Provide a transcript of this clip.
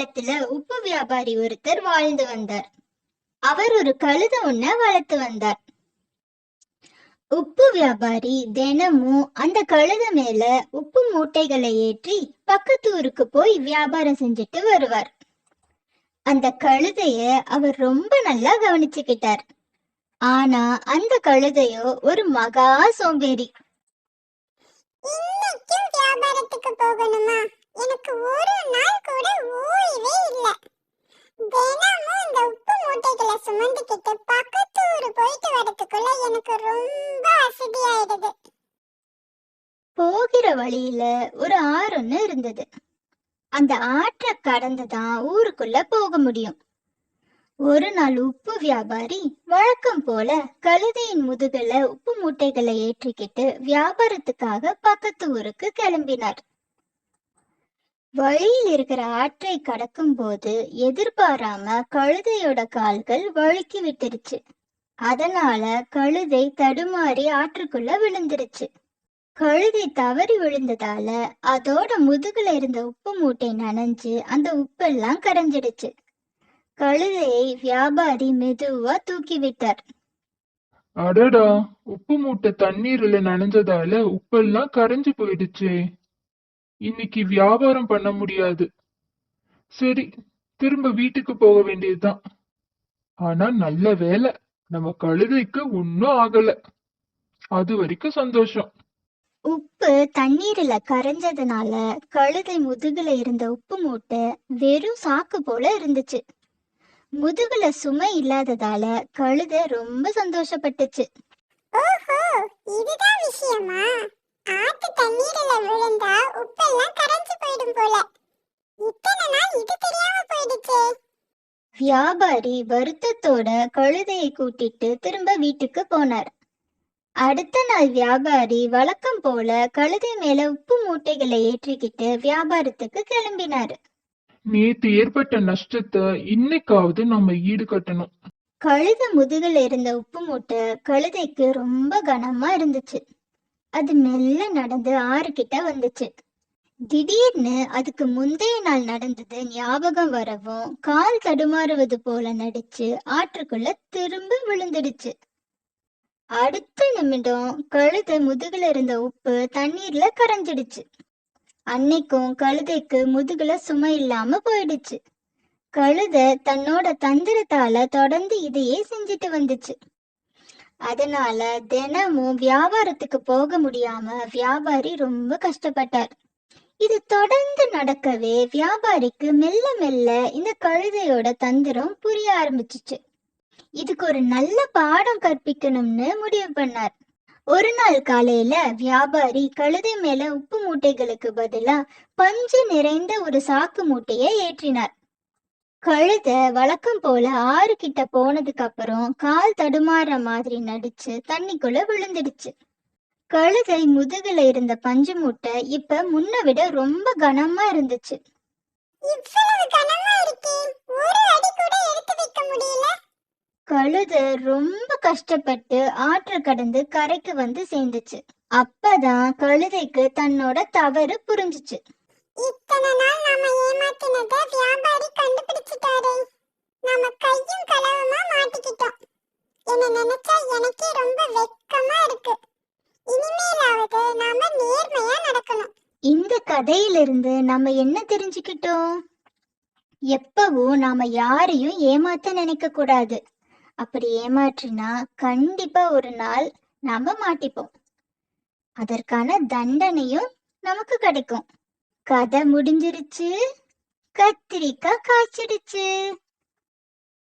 காலத்துல உப்பு வியாபாரி ஒருத்தர் வாழ்ந்து வந்தார். அவர் ஒரு கழுதை ஒன்ன வளர்த்து வந்தார். உப்பு வியாபாரி தினமும் அந்த கழுதை மேல உப்பு மூட்டைகளை ஏற்றி பக்கத்து ஊருக்கு போய் வியாபாரம் செஞ்சுட்டு வருவார். அந்த கழுதைய அவர் ரொம்ப நல்லா கவனிச்சுக்கிட்டார். ஆனா அந்த கழுதையோ ஒரு மகா சோம்பேறி. இன்னைக்கும் வியாபாரத்துக்கு போகணுமா? எனக்கு ஒரு நாள் கூட ஓய்வே இல்ல. தினமும் இந்த உப்பு மூட்டைகளை சுமந்துக்கிட்டு பக்கத்து ஊரு போயிட்டு வரதுக்குள்ள எனக்கு ரொம்ப அசதியாயிடுது. போகிற வழியில ஒரு ஆறு ஒண்ணு இருந்தது. அந்த ஆற்றை கடந்துதான் ஊருக்குள்ள போக முடியும். ஒரு நாள் உப்பு வியாபாரி வழக்கம் போல கழுதையின் முதுகுல உப்பு மூட்டைகளை ஏற்றிக்கிட்டு வியாபாரத்துக்காக பக்கத்து ஊருக்கு கிளம்பினார். வழியில் இருக்கிற ஆற்றை கடக்கும் போது எதிர்பாராம கழுதையோட கால்கள் வழுக்கி விட்டுருச்சு. அதனால கழுதை தடுமாறி ஆற்றுக்குள்ள விழுந்துருச்சு. கழுதை தவறி விழுந்ததால அதோட முதுகுல இருந்த உப்பு மூட்டை நனைஞ்சு அந்த உப்பெல்லாம் கரைஞ்சிடுச்சு. கழுதையை வியாபாரி மெதுவா தூக்கி விட்டார். அடடா, உப்பு மூட்டை தண்ணீர்ல நனைஞ்சதால உப்பெல்லாம் கரைஞ்சு போயிடுச்சே. இன்னைக்கு வியாபாரம் பண்ண முடியாது. சரி, திரும்ப வீட்டுக்கு போக வேண்டியதுதான். ஆனா நல்ல வேலை, நம்ம கழுதைக்கு ஒன்னும் ஆகல. அது வரைக்கும் சந்தோஷம். உப்பு தண்ணீர்ல கரைஞ்சதுனால கழுதை முதுகுல இருந்த உப்பு மூட்டை வெறும் சாக்கு போல இருந்துச்சு. முதுகுல சுமை இல்லாததால கழுதை ரொம்ப சந்தோஷப்பட்டுச்சு. ஓஹோ, இதுதான் விஷயமா? ஆத்து தண்ணீரில விழுந்தா உப்பெல்லாம் கரைஞ்சு போயிடும் போல. இத்தனை நாள் இது தெரியாம போயிடுச்சே. வியாபாரி வருத்தத்தோட கழுதையை கூட்டிட்டு திரும்ப வீட்டுக்கு போனார். அடுத்த நாள் வியாபாரி வழக்கம் போல கழுதை மேல உப்பு மூட்டைகளை ஏற்றிக்கிட்டு வியாபாரத்துக்கு கிளம்பினாரு. நேத்து ஏற்பட்ட நஷ்டத்தை இன்னைக்காவது நம்ம ஈடுகட்டணும். கழுதை முதுகுல இருந்த உப்பு மூட்டை கழுதைக்கு ரொம்ப கனமா இருந்துச்சு. அது மெல்ல நடந்து ஆறு கிட்ட வந்துச்சு. திடீர்னு அதுக்கு முந்தைய நாள் நடந்தது ஞாபகம் வரவும் கால் தடுமாறுவது போல நடிச்சு ஆற்றுக்குள்ள திரும்ப விழுந்துடுச்சு. அடுத்த நிமிடம் கழுதை முதுகுல இருந்த உப்பு தண்ணீர்ல கரைஞ்சிடுச்சு. அன்னைக்கும் கழுதைக்கு முதுகுல சுமை இல்லாம போயிடுச்சு. கழுதை தன்னோட தந்திரத்தால தொடர்ந்து இதையே செஞ்சுட்டு வந்துச்சு. அதனால தினமும் வியாபாரத்துக்கு போக முடியாம வியாபாரி ரொம்ப கஷ்டப்பட்டார். இது தொடர்ந்து நடக்கவே வியாபாரிக்கு மெல்ல மெல்ல இந்த கழுதையோட தந்திரம் புரிய ஆரம்பிச்சிச்சு. இதுக்கு ஒரு நல்ல பாடம் கற்பிக்கணும்னு முடிவு பண்ணார். ஒரு நாள் காலையில வியாபாரி கழுதை மேல உப்பு மூட்டைகளுக்கு பதிலா பஞ்சு நிறைந்த ஒரு சாக்கு மூட்டையை ஏற்றினார். கழுதை வழக்கம் போல ஆறு கிட்ட போனதுக்கு அப்புறம் கால் தடுமாற மாதிரி நடிச்சு தண்ணிக்குள்ள விழுந்துடுச்சு. கழுதை முதுகுல இருந்த பஞ்சு மூட்டை இப்ப முன்ன விட ரொம்ப கனமா இருந்துச்சு. இவ்வளவு கனமா இருக்கே, ஒரு அடி கூட எடுத்து வைக்க முடியல. கழுதை ரொம்ப கஷ்டப்பட்டு ஆற்று கடந்து கரைக்கு வந்து சேர்ந்துச்சு. அப்பதான் கழுதைக்கு தன்னோட தவறு புரிஞ்சுச்சு. இத்தனை நாள் நாம ஏமாத்தினத வியாபாரி கண்டுபிடிச்சிட்டாரே. நாம கையும் களவுமா மாட்டிக்கிட்டோம். என்ன நினைச்சா எனக்கே ரொம்ப வெக்கமா இருக்கு. இனிமேலாவது நாம நேர்மையா நடக்கணும். இந்த கதையிலிருந்து நம்ம என்ன தெரிஞ்சுக்கிட்டோம்? எப்பவும் நாம யாரையும் ஏமாத்த நினைக்க கூடாது. அப்படி ஏமாற்றினா கண்டிப்பா ஒரு நாள் நாம மாட்டிப்போம். அதற்கான தண்டனையும் நமக்கு கிடைக்கும். கதை முடிஞ்சிருச்சு. கத்திரிக்காய் காய்ச்சிடுச்சு.